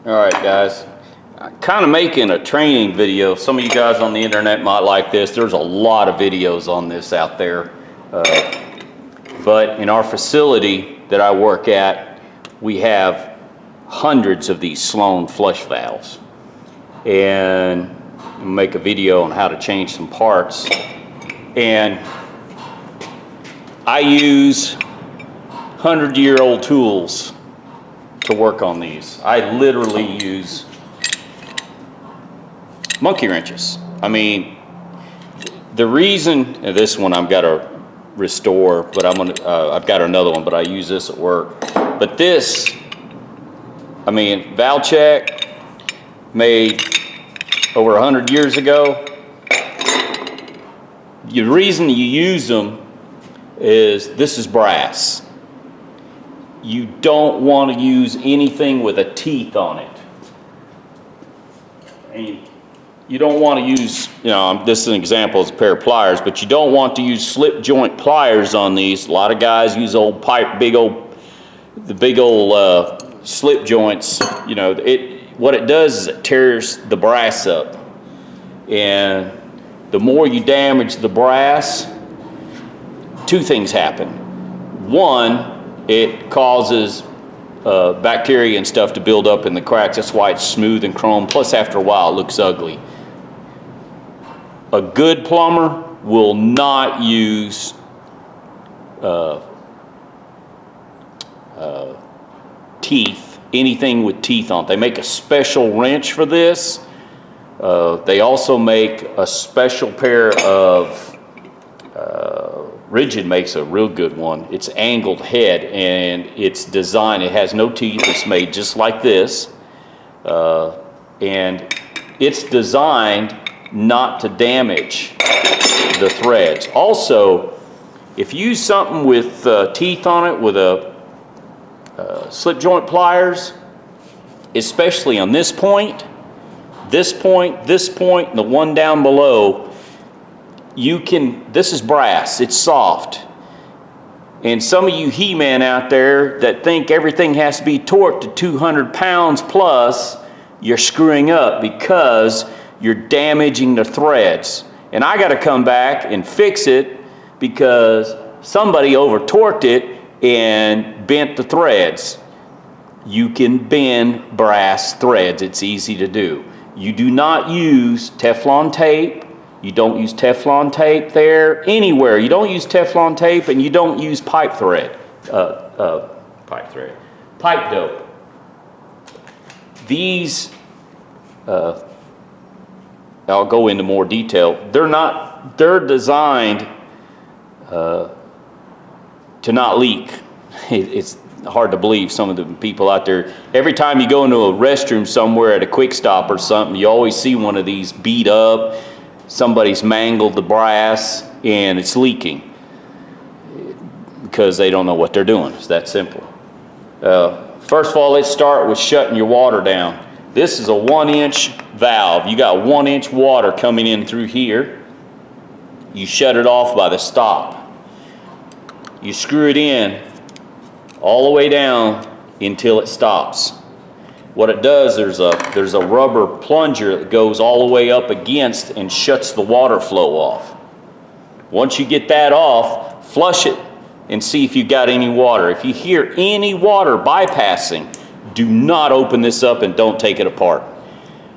All right, guys. I'm kind of making a training video. Some of you guys on the internet might like this. There's a lot of videos on this out there. But in our facility that I work at, we have hundreds of these Sloan flush valves. And I'll make a video on how to change some parts. And I use 100-year-old tools to work on these. I literally use monkey wrenches. I mean, the reason, this one I've got to restore, but I've got another one, but I use this at work. But this, I mean, valve check, made over 100 years ago. The reason you use them is this is brass. You don't want to use anything with a teeth on it. And you don't want to use, this is an example, it's a pair of pliers, but you don't want to use slip joint pliers on these. A lot of guys use old pipe, the big old slip joints. What it does is it tears the brass up. And the more you damage the brass, two things happen. One, it causes bacteria and stuff to build up in the cracks. That's why it's smooth and chrome. Plus, after a while, it looks ugly. A good plumber will not use teeth, anything with teeth on it. They make a special wrench for this. They also make a special pair of Rigid makes a real good one. It's angled head and it's designed, it has no teeth, it's made just like this. And it's designed not to damage the threads. Also, if you use something with teeth on it, with a slip joint pliers, especially on this point, and the one down below, this is brass, it's soft. And some of you he-men out there that think everything has to be torqued to 200 pounds plus, you're screwing up because you're damaging the threads. And I got to come back and fix it because somebody over-torqued it and bent the threads. You can bend brass threads, it's easy to do. You do not use Teflon tape. You don't use Teflon tape there, anywhere. You don't use Teflon tape, and you don't use pipe dope. These, I'll go into more detail. They're designed to not leak. It's hard to believe, some of the people out there. Every time you go into a restroom somewhere at a quick stop or something, you always see one of these beat up. Somebody's mangled the brass and it's leaking because they don't know what they're doing. It's that simple. First of all, let's start with shutting your water down. This is a 1-inch valve. You got 1-inch water coming in through here. You shut it off by the stop. You screw it in all the way down until it stops. What it does, there's a rubber plunger that goes all the way up against and shuts the water flow off. Once you get that off, flush it and see if you got any water. If you hear any water bypassing, do not open this up and don't take it apart.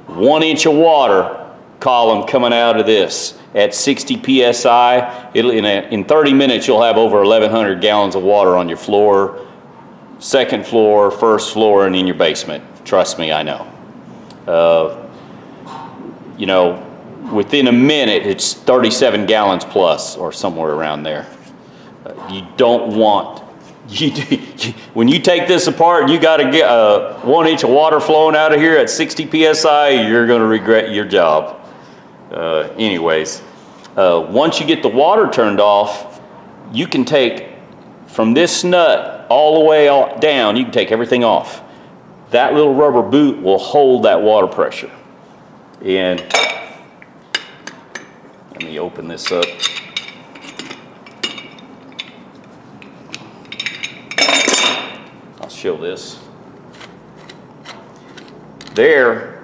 1 inch of water column coming out of this at 60 psi. In 30 minutes you'll have over 1,100 gallons of water on your floor, second floor, first floor, and in your basement. Trust me, I know. Within a minute, it's 37 gallons plus or somewhere around there. You don't want, when you take this apart and you got to get 1 inch of water flowing out of here at 60 psi, you're going to regret your job. Anyways, once you get the water turned off, you can take from this nut all the way down, you can take everything off. That little rubber boot will hold that water pressure. And let me open this up. I'll show this. there.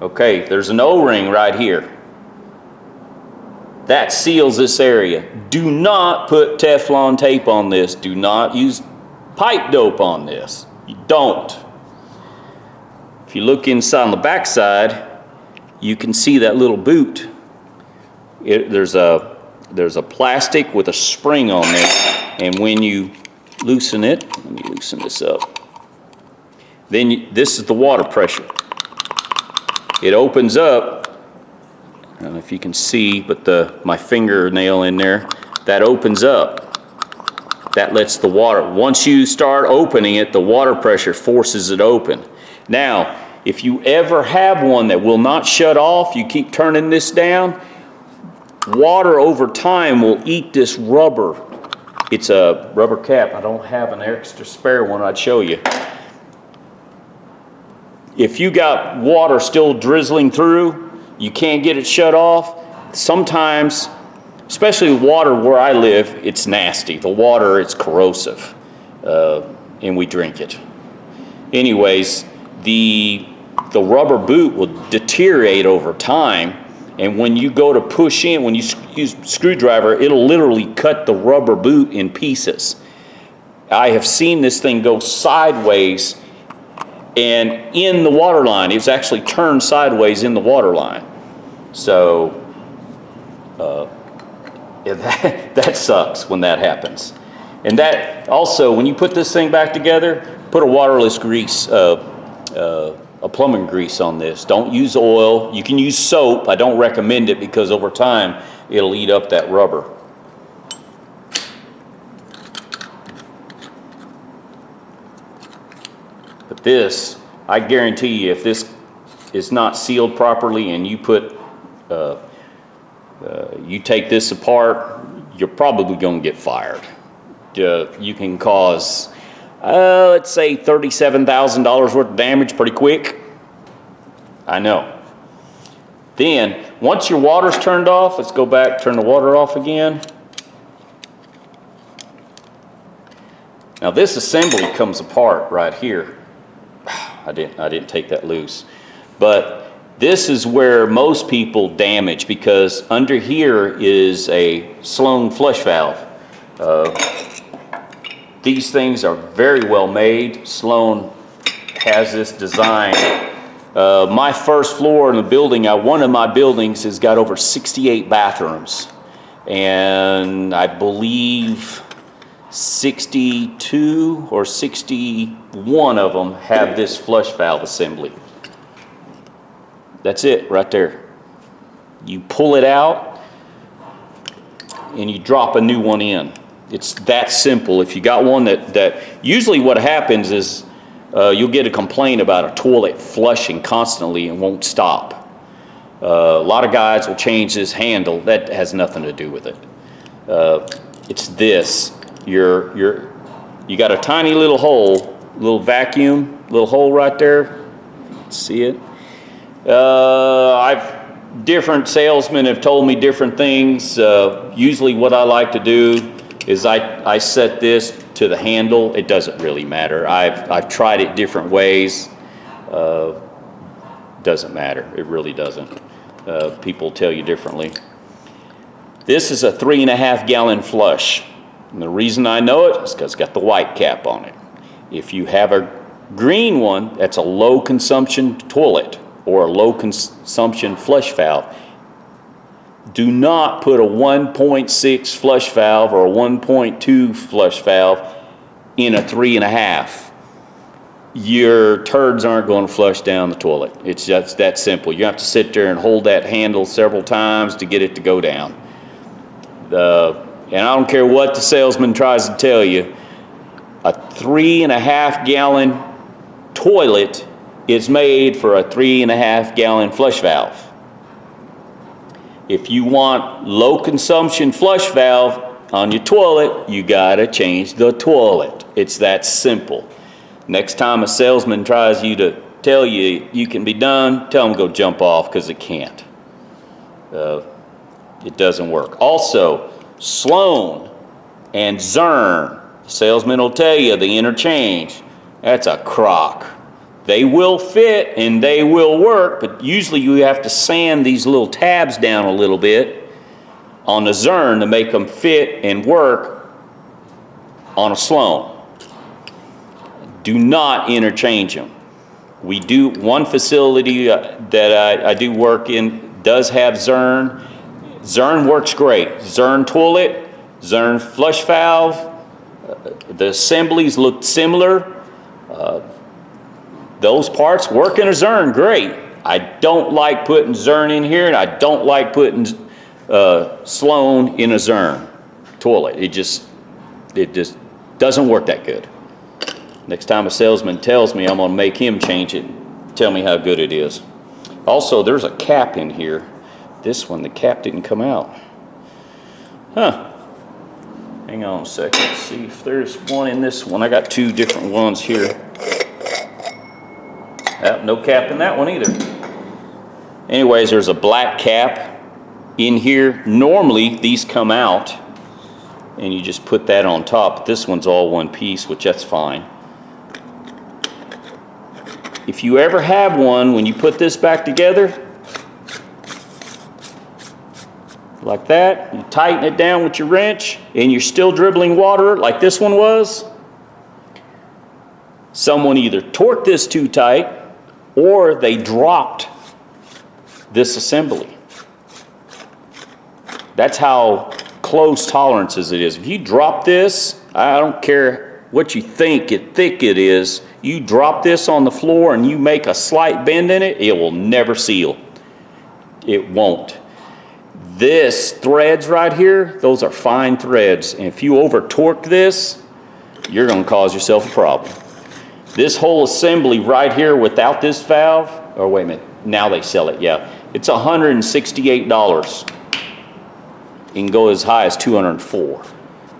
Okay, there's an O-ring right here. That seals this area. Do not put Teflon tape on this. Do not use pipe dope on this. You don't. If you look inside on the back side, you can see that little boot. There's a plastic with a spring on it, and when you loosen it, let me loosen this up. Then this is the water pressure. It opens up. I don't know if you can see, but my fingernail in there, that opens up. That lets the water, once you start opening it, the water pressure forces it open. Now, if you ever have one that will not shut off, you keep turning this down, water over time will eat this rubber. It's a rubber cap. I don't have an extra spare one, I'd show you. If you got water still drizzling through, you can't get it shut off. Sometimes, especially water where I live, it's nasty. The water, it's corrosive, and we drink it. Anyways, the rubber boot will deteriorate over time, and when you go to push in, when you use a screwdriver, it'll literally cut the rubber boot in pieces. I have seen this thing go sideways, and in the water line, it's actually turned sideways in the water line. So that sucks when that happens. And that also, when you put this thing back together, put a waterless grease, a plumbing grease on this. Don't use oil. You can use soap. I don't recommend it because over time it'll eat up that rubber. But this, I guarantee you, if this is not sealed properly and you you take this apart, you're probably going to get fired. You can cause, let's say, $37,000 worth of damage pretty quick. I know. Then, once your water's turned off, let's go back, turn the water off again. Now this assembly comes apart right here. I didn't take that loose. But this is where most people damage, because under here is a Sloan flush valve. These things are very well made. Sloan has this design. My first floor in the building, one of my buildings has got over 68 bathrooms. And I believe 62 or 61 of them have this flush valve assembly. That's it right there. You pull it out and you drop a new one in. It's that simple. If you got one that usually what happens is you'll get a complaint about a toilet flushing constantly and won't stop. A lot of guys will change this handle. That has nothing to do with it. It's this. You got a tiny little hole, little vacuum, little hole right there. See it? Different salesmen have told me different things. Usually what I like to do is I set this to the handle. It doesn't really matter. I've tried it different ways. Doesn't matter. It really doesn't. People tell you differently. This is a 3.5 gallon flush. And the reason I know it is because it's got the white cap on it. If you have a green one, that's a low consumption toilet or a low consumption flush valve. Do not put a 1.6 flush valve or a 1.2 flush valve in a 3.5. Your turds aren't going to flush down the toilet. It's just that simple. You have to sit there and hold that handle several times to get it to go down. And I don't care what the salesman tries to tell you, a 3.5 gallon toilet is made for a 3.5 gallon flush valve. If you want low consumption flush valve on your toilet, you gotta change the toilet. It's that simple. Next time a salesman tries to tell you you can be done, tell them to go jump off, because it can't. It doesn't work. Also, Sloan and Zern, the salesman will tell you the interchange. That's a crock. They will fit and they will work, but usually you have to sand these little tabs down a little bit on the Zern to make them fit and work on a Sloan. Do not interchange them. We do, one facility that I do work in does have Zern. Zern works great. Zern toilet, Zern flush valve. The assemblies look similar. Those parts work in a Zern great. I don't like putting Zern in here, and I don't like putting Sloan in a Zern toilet. It just doesn't work that good. Next time a salesman tells me, I'm going to make him change it, tell me how good it is. Also, there's a cap in here. This one, the cap didn't come out. Huh. Hang on a second. Let's see if there's one in this one. I got two different ones here. No cap in that one either. Anyways, there's a black cap in here. Normally, these come out, and you just put that on top. This one's all one piece, which that's fine. If you ever have one, when you put this back together, like that, you tighten it down with your wrench, and you're still dribbling water like this one was, someone either torqued this too tight, or they dropped this assembly. That's how close tolerances it is. If you drop this, I don't care what you think thick it is, you drop this on the floor and you make a slight bend in it, it will never seal. It won't. This threads right here, those are fine threads. And if you over torque this, you're going to cause yourself a problem. This whole assembly right here without this valve, or wait a minute, now they sell it, yeah. It's $168. It can go as high as $204.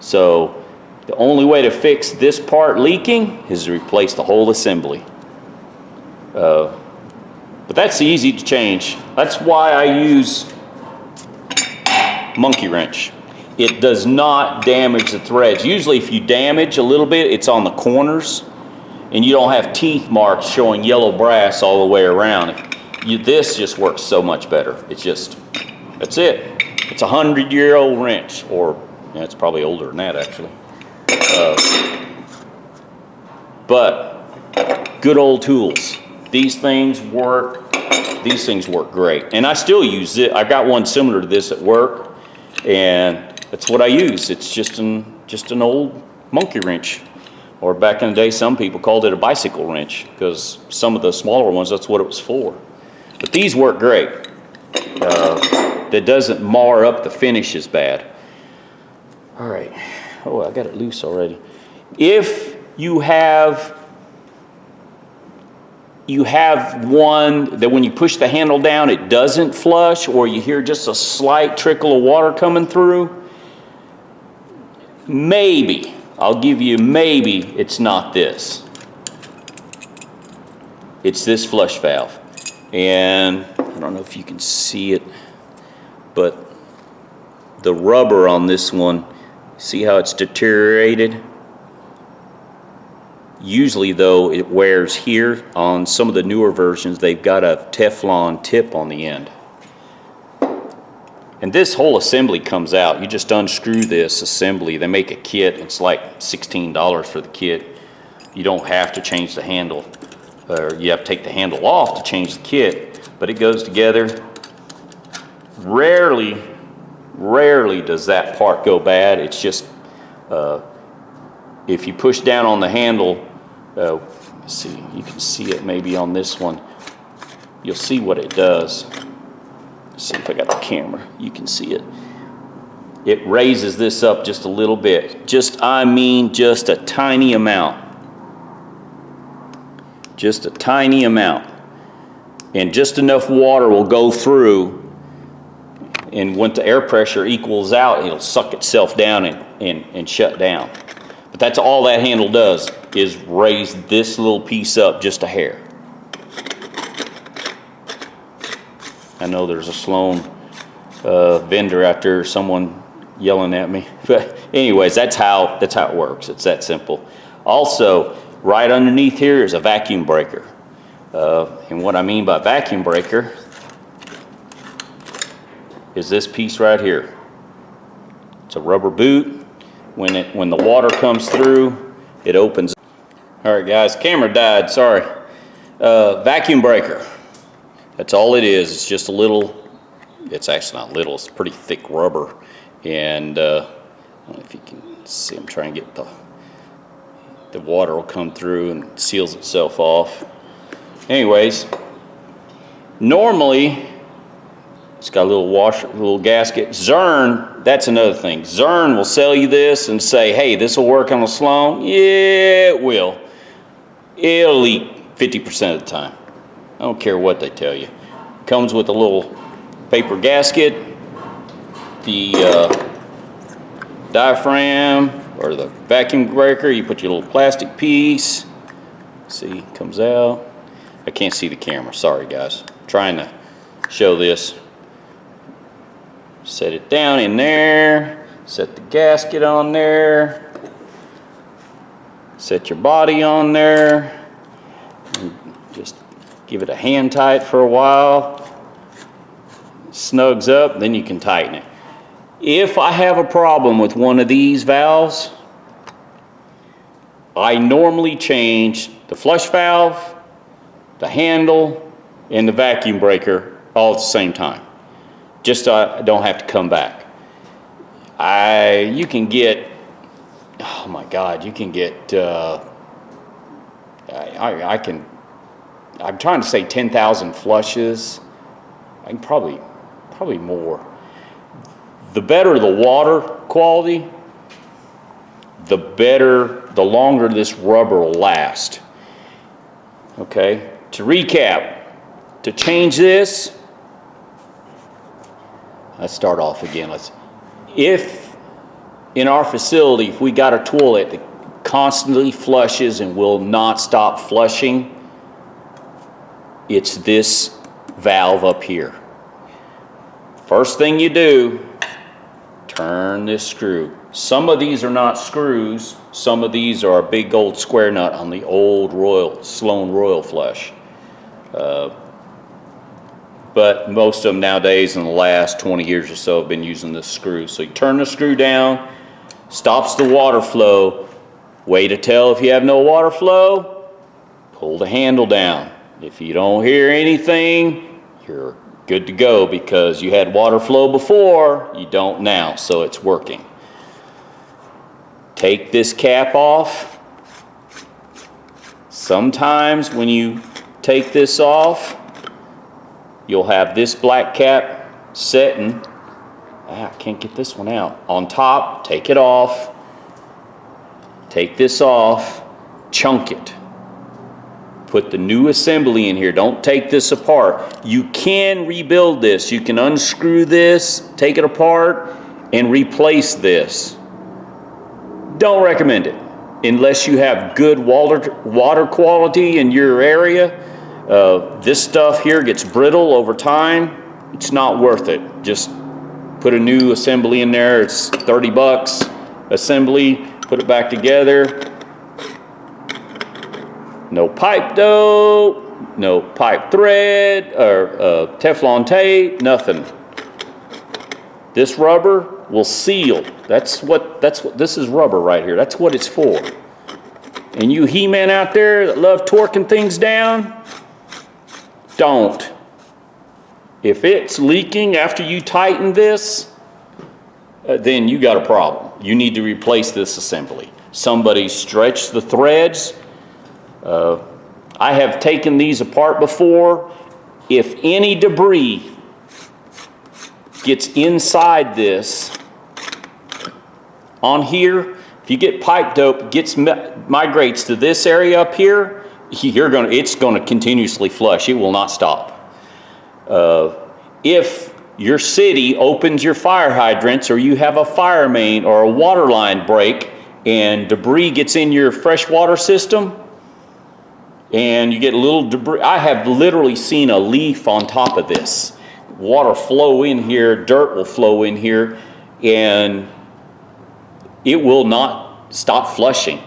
So the only way to fix this part leaking is to replace the whole assembly. But that's easy to change. That's why I use monkey wrench. It does not damage the threads. Usually if you damage a little bit, it's on the corners, and you don't have teeth marks showing yellow brass all the way around. This just works so much better. It's just, that's it. It's a 100-year-old wrench, or yeah, it's probably older than that actually. But good old tools. These things work. These things work great, and I still use it. I've got one similar to this at work, and that's what I use. It's just an old monkey wrench. Or back in the day, some people called it a bicycle wrench, because some of the smaller ones, that's what it was for. But these work great. That doesn't mar up the finish as bad. All right. Oh, I got it loose already. If you have one that when you push the handle down, it doesn't flush, or you hear just a slight trickle of water coming through, maybe, I'll give you maybe, it's not this. It's this flush valve. And I don't know if you can see it, but the rubber on this one, see how it's deteriorated? Usually though, it wears here. On some of the newer versions, they've got a Teflon tip on the end. And this whole assembly comes out. You just unscrew this assembly. They make a kit. It's like $16 for the kit. You don't have to change the handle. Or you have to take the handle off to change the kit. But it goes together. Rarely does that part go bad. It's just if you push down on the handle, let's see, you can see it maybe on this one. You'll see what it does. Let's see if I got the camera. You can see it. It raises this up just a little bit. I mean just a tiny amount. Just a tiny amount. And just enough water will go through, and when the air pressure equals out, it'll suck itself down and shut down. But that's all that handle does, is raise this little piece up just a hair. I know there's a Sloan vendor out there, someone yelling at me. But anyways, that's how it works. It's that simple. Also, right underneath here is a vacuum breaker. And what I mean by vacuum breaker is this piece right here. It's a rubber boot. When the water comes through, it opens. All right, guys, camera died, sorry. Vacuum breaker. That's all it is. It's just a little, it's actually not little, it's pretty thick rubber. And I don't know if you can see, I'm trying to get the water will come through and seals itself off. Anyways, normally, it's got a little washer, little gasket. Zurn, that's another thing. Zurn will sell you this and say, hey, this will work on a Sloan. Yeah, it will. It'll leak 50% of the time. I don't care what they tell you. Comes with a little paper gasket, the diaphragm or the vacuum breaker. You put your little plastic piece. See, comes out. I can't see the camera, sorry guys. I'm trying to show this. Set it down in there, set the gasket on there, set your body on there, and just give it a hand tight for a while. Snugs up, then you can tighten it. If I have a problem with one of these valves, I normally change the flush valve, the handle, and the vacuum breaker all at the same time. Just so I don't have to come back. You can get, oh my God, you can get, I'm trying to say 10,000 flushes. I can probably more. The better the water quality, the longer this rubber will last. Okay, to recap, to change this, let's start off again. If in our facility, if we got a toilet that constantly flushes and will not stop flushing, it's this valve up here. First thing you do, turn this screw. Some of these are not screws. Some of these are a big old square nut on the old Sloan Royal flush. But most of them nowadays in the last 20 years or so have been using this screw. So you turn the screw down, stops the water flow. Way to tell if you have no water flow, pull the handle down. If you don't hear anything, you're good to go because you had water flow before, you don't now, so it's working. Take this cap off. Sometimes when you take this off, you'll have this black cap setting. I can't get this one out. On top, take it off. Take this off, chunk it. Put the new assembly in here. Don't take this apart. You can rebuild this. You can unscrew this, take it apart, and replace this. Don't recommend it unless you have good water quality in your area. This stuff here gets brittle over time. It's not worth it. Just put a new assembly in there. It's 30 bucks. Assembly, put it back together. No pipe dough, no pipe thread or Teflon tape, nothing. This rubber will seal. That's what this is, rubber right here. That's what it's for. And you he-men out there that love torquing things down, don't. If it's leaking after you tighten this, then you got a problem. You need to replace this assembly. Somebody stretched the threads. I have taken these apart before. If any debris gets inside this, on here, if you get pipe dope, migrates to this area up here, it's gonna continuously flush. It will not stop. If your city opens your fire hydrants or you have a fire main or a water line break and debris gets in your freshwater system and you get a little debris, I have literally seen a leaf on top of this. Water flow in here, dirt will flow in here, and it will not stop flushing.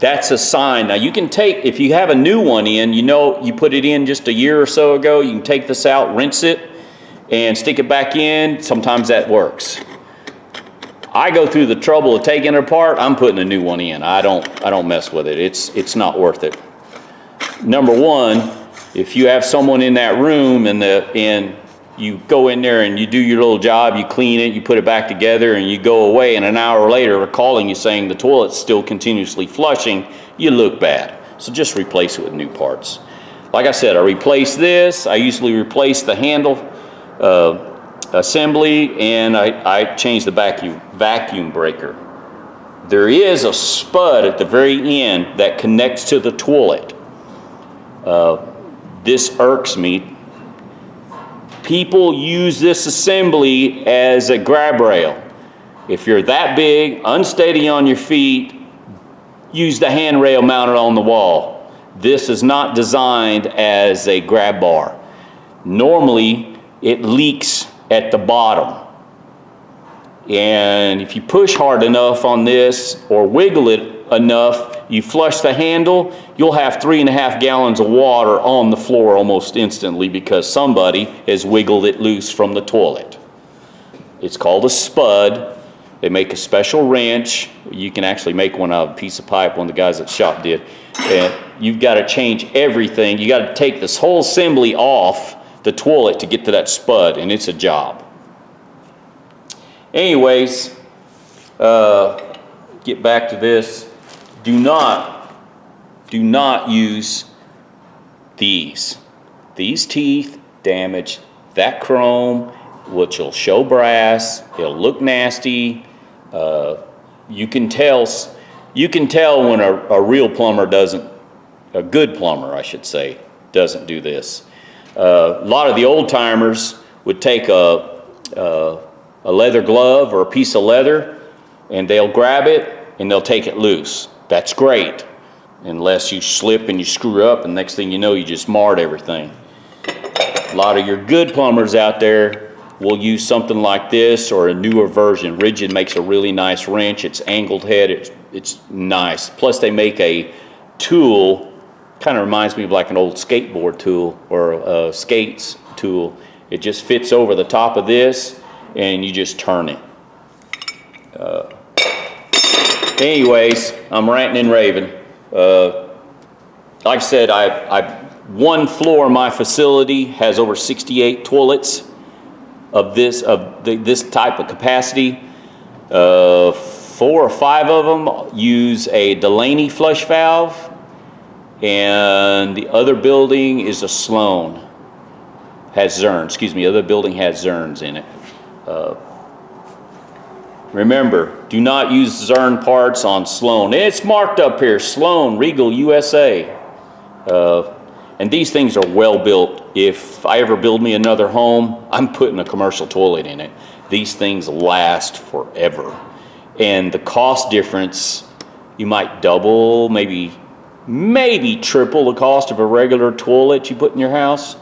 that's a sign. Now you can take, if you have a new one in, you know, you put it in just a year or so ago, you can take this out, rinse it, and stick it back in. Sometimes that works. I go through the trouble of taking it apart. I'm putting a new one in. I don't mess with it. It's not worth it. Number one, if you have someone in that room and you go in there and you do your little job, you clean it, you put it back together, and you go away, and an hour later are calling you saying the toilet's still continuously flushing, you look bad. So just replace it with new parts. Like I said, I replace this. I usually replace the handle assembly, and I change the vacuum breaker. There is a spud at the very end that connects to the toilet. This irks me. People use this assembly as a grab rail. If you're that big, unsteady on your feet, use the handrail mounted on the wall. This is not designed as a grab bar. Normally, it leaks at the bottom. And if you push hard enough on this or wiggle it enough, you flush the handle, you'll have 3.5 gallons of water on the floor almost instantly because somebody has wiggled it loose from the toilet. It's called a spud. They make a special wrench. You can actually make one out of a piece of pipe, one of the guys at the shop did. And you've got to change everything. You got to take this whole assembly off the toilet to get to that spud, and it's a job. Anyways, get back to this. Do not use these. These teeth damage that chrome, which will show brass. It'll look nasty. You can tell when a real plumber doesn't, a good plumber, I should say, doesn't do this. A lot of the old timers would take a leather glove or a piece of leather, and they'll grab it and they'll take it loose. That's great, unless you slip and you screw up, and next thing you know, you just marred everything. A lot of your good plumbers out there will use something like this or a newer version. Rigid makes a really nice wrench. It's angled head. It's nice. Plus, they make a tool, kind of reminds me of like an old skateboard tool or a skates tool. It just fits over the top of this, and you just turn it. Anyways, I'm ranting and raving. Like I said, one floor of my facility has over 68 toilets of this type of capacity. 4 or 5 of them use a Delaney flush valve, and the other building is a Sloan. Has Zerns, excuse me, the other building has Zerns in it. Remember, do not use Zern parts on Sloan. It's marked up here, Sloan, Regal, USA. And these things are well built. If I ever build me another home, I'm putting a commercial toilet in it. These things last forever. And the cost difference, you might double, maybe triple the cost of a regular toilet you put in your house.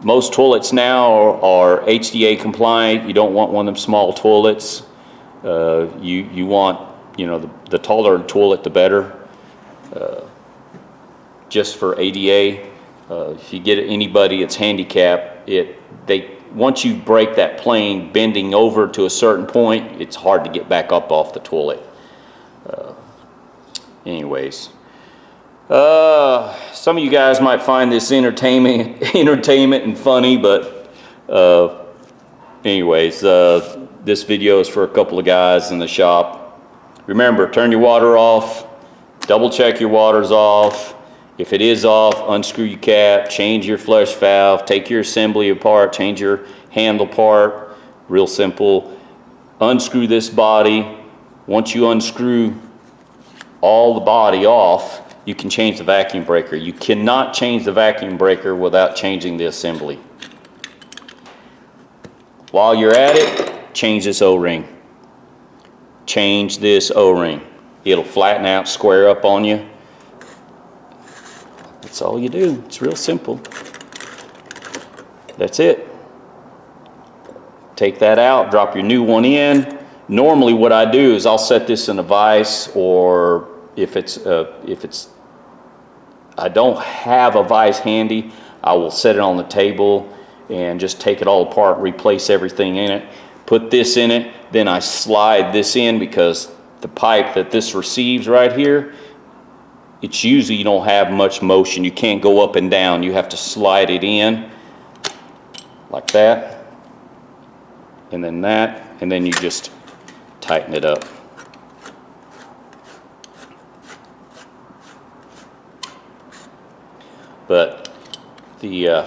Most toilets now are HDA compliant. You don't want one of them small toilets. You want, the taller the toilet, the better. Just for ADA, if you get anybody that's handicapped, once you break that plane bending over to a certain point, it's hard to get back up off the toilet. Anyways. Some of you guys might find this entertainment and funny, but anyways, this video is for a couple of guys in the shop. Remember, turn your water off, double check your water's off. If it is off, unscrew your cap, change your flush valve, take your assembly apart, change your handle part. Real simple. Unscrew this body. Once you unscrew all the body off, you can change the vacuum breaker. You cannot change the vacuum breaker without changing the assembly. While you're at it, change this O-ring. Change this O-ring. It'll flatten out, square up on you. That's all you do. It's real simple. That's it. Take that out, drop your new one in, normally what I do is I'll set this in a vise, or if I don't have a vise handy, I will set it on the table and just take it all apart, replace everything in it, put this in it, then I slide this in, because the pipe that this receives right here, it's usually, you don't have much motion. You can't go up and down. You have to slide it in like that, and then that, and then you just tighten it up. But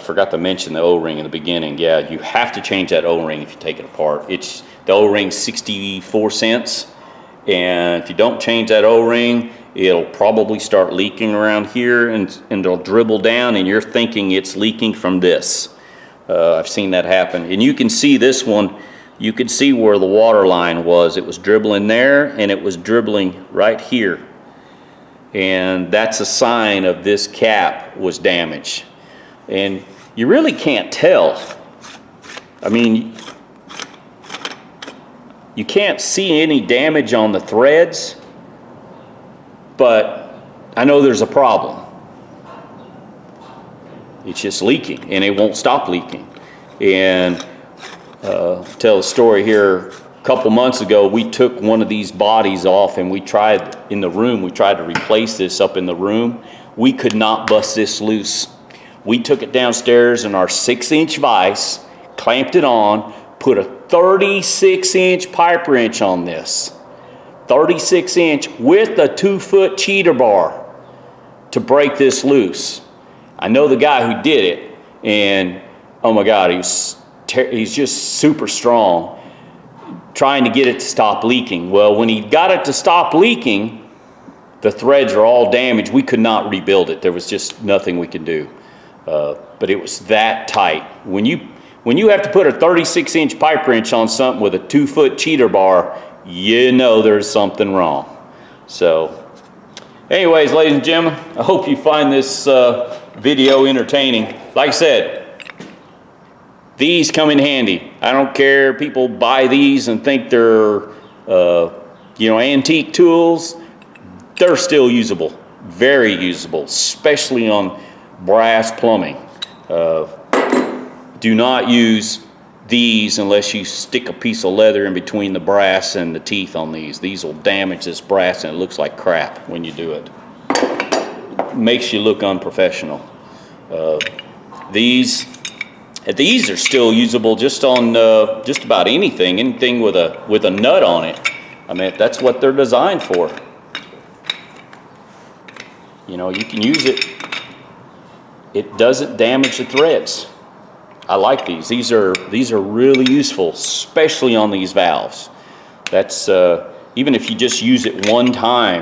forgot to mention the O-ring in the beginning. Yeah, you have to change that O-ring if you take it apart. The O-ring's 64 cents, and if you don't change that O-ring, it'll probably start leaking around here, and it'll dribble down, and you're thinking it's leaking from this. I've seen that happen. And you can see this one, you could see where the water line was. It was dribbling there, and it was dribbling right here. And that's a sign of this cap was damaged. And you really can't tell. I mean, you can't see any damage on the threads, but I know there's a problem. It's just leaking, and it won't stop leaking. And tell a story here. A couple months ago, we took one of these bodies off, and we tried to replace this up in the room. We could not bust this loose. We took it downstairs in our 6-inch vise, clamped it on, put a 36-inch pipe wrench on this. 36-inch with a 2-foot cheater bar to break this loose. I know the guy who did it, and oh my God, he's just super strong, trying to get it to stop leaking. Well, when he got it to stop leaking, the threads are all damaged. We could not rebuild it. There was just nothing we could do. But it was that tight. When you have to put a 36-inch pipe wrench on something with a 2-foot cheater bar, you know there's something wrong. So anyways, ladies and gentlemen, I hope you find this video entertaining. Like I said, these come in handy. I don't care, people buy these and think they're antique tools. They're still usable, very usable, especially on brass plumbing. Do not use these unless you stick a piece of leather in between the brass and the teeth on these. These will damage this brass, and it looks like crap when you do it. Makes you look unprofessional. These are still usable just on just about anything with a nut on it. I mean, that's what they're designed for. You know, you can use it. It doesn't damage the threads. I like these. These are really useful, especially on these valves. That's even if you just use it one time,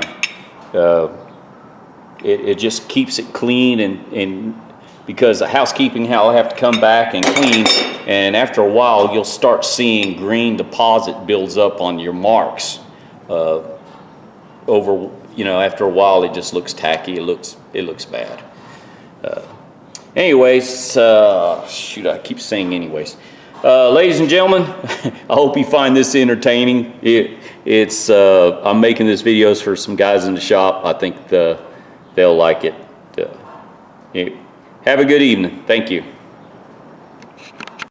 it just keeps it clean, and because the housekeeping, I'll have to come back and clean, and after a while you'll start seeing green deposit builds up on your marks. After a while it just looks tacky. It looks bad. Anyways, shoot, I keep saying anyways. Ladies and gentlemen, I hope you find this entertaining. I'm making this videos for some guys in the shop. I think they'll like it. Have a good evening. Thank you.